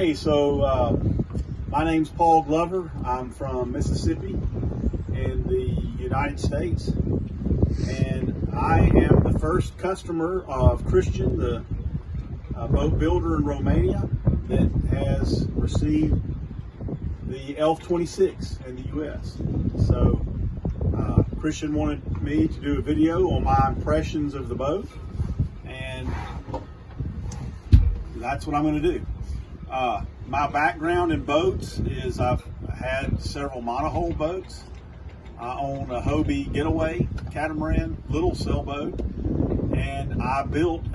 Hey, so my name's Paul Glover. I'm from Mississippi in the United States, and I am the first customer of Christian, the boat builder in Romania, that has received the ELF-26 in the U.S. So Christian wanted me to do a video on my impressions of the boat, and that's what I'm going to do. My background in boats is I've had several monohull boats. I own a Hobie Getaway catamaran, little sailboat, and I built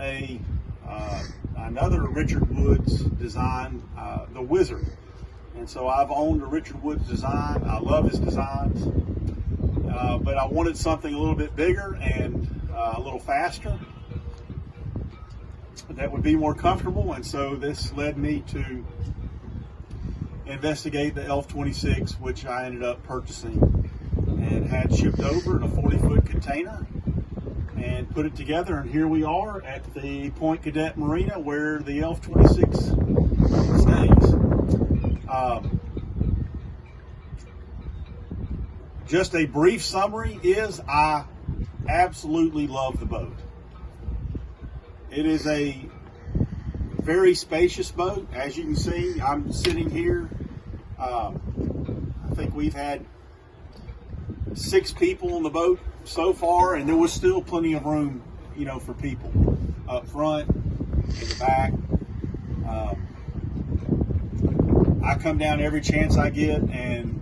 another Richard Woods design, the Wizard. And so I've owned a Richard Woods design. I love his designs, but I wanted something a little bit bigger and a little faster that would be more comfortable, and so this led me to investigate the ELF-26, which I ended up purchasing and had shipped over in a 40-foot container and put it together, and here we are at the Point Cadet Marina where the ELF-26 stays. Just a brief summary is I absolutely love the boat. It is a very spacious boat. As you can see, I'm sitting here. I think we've had 6 people on the boat so far, and there was still plenty of room, for people up front, in the back. I come down every chance I get, and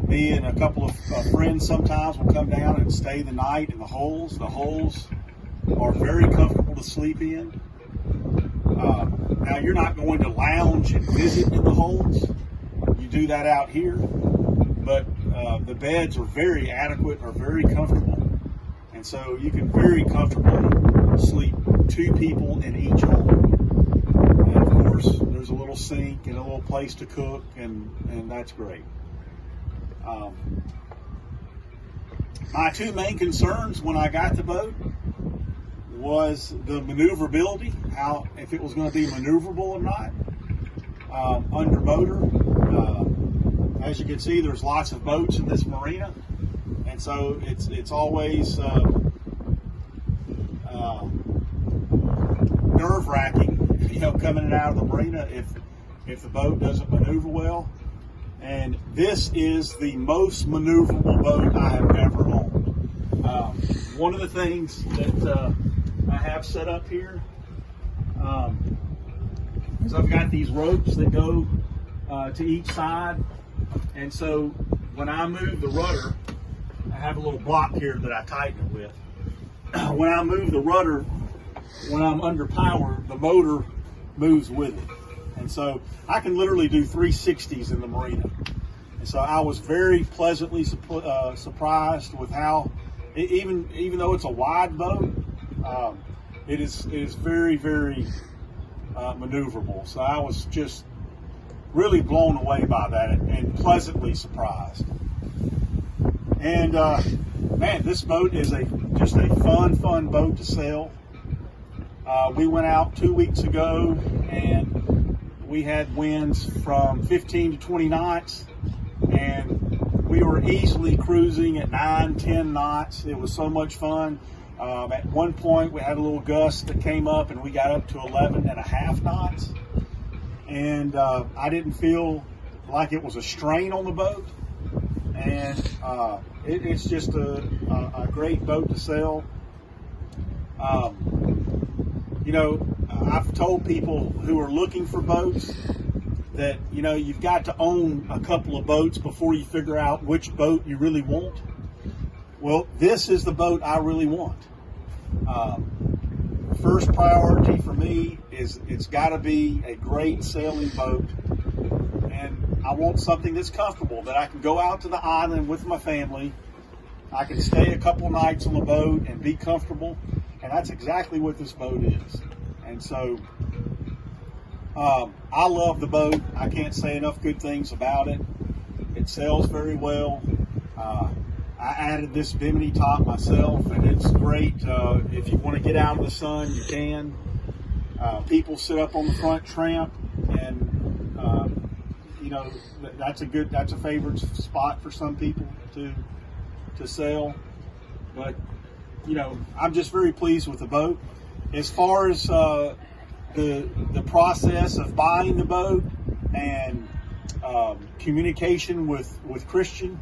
me and a couple of friends sometimes will come down and stay the night in the holes. The holes are very comfortable to sleep in. Now, you're not going to lounge and visit in the holes. You do that out here, but the beds are very adequate, are very comfortable, and so you can very comfortably sleep 2 people in each hole. And of course, there's a little sink and a little place to cook, and that's great. My 2 main concerns when I got the boat was the maneuverability, if it was going to be maneuverable or not under motor. As you can see, there's lots of boats in this marina, and so it's always nerve-wracking, coming out of the marina if the boat doesn't maneuver well. And this is the most maneuverable boat I have ever owned. One of the things that I have set up here is I've got these ropes that go to each side, and so when I move the rudder, I have a little block here that I tighten it with. When I move the rudder, when I'm under power, the motor moves with it, and so I can literally do 360s in the marina. And so I was very pleasantly surprised with how, even though it's a wide boat, it is very, very maneuverable. So I was just really blown away by that and pleasantly surprised. And man, this boat is just a fun boat to sail. We went out 2 weeks ago, and we had winds from 15 to 20 knots, and we were easily cruising at 9-10 knots. It was so much fun. At one point, we had a little gust that came up, and we got up to 11.5 knots. And I didn't feel like it was a strain on the boat. And it's just a great boat to sail. I've told people who are looking for boats that, you've got to own a couple of boats before you figure out which boat you really want. Well, this is the boat I really want. First priority for me is it's got to be a great sailing boat, and I want something that's comfortable, that I can go out to the island with my family. I can stay a couple nights on the boat and be comfortable, and that's exactly what this boat is. And so I love the boat. I can't say enough good things about it. It sails very well. I added this bimini top myself, and it's great. If you want to get out of the sun, you can. People sit up on the front tramp, and you know, that's a favorite spot for some people to sail. But you know, I'm just very pleased with the boat. As far as the process of buying the boat and communication with Christian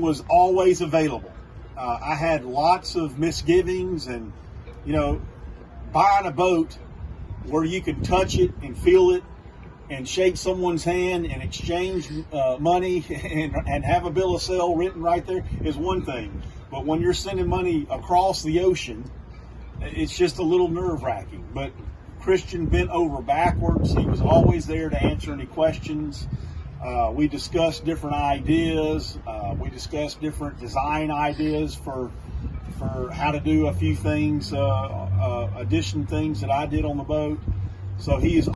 was always available. I had lots of misgivings, and you know, buying a boat where you can touch it and feel it and shake someone's hand and exchange money and have a bill of sale written right there is one thing. But when you're sending money across the ocean, it's just a little nerve-wracking. But Christian bent over backwards. He was always there to answer any questions. We discussed different ideas. We discussed different design ideas for how to do a few things, addition things that I did on the boat. So he is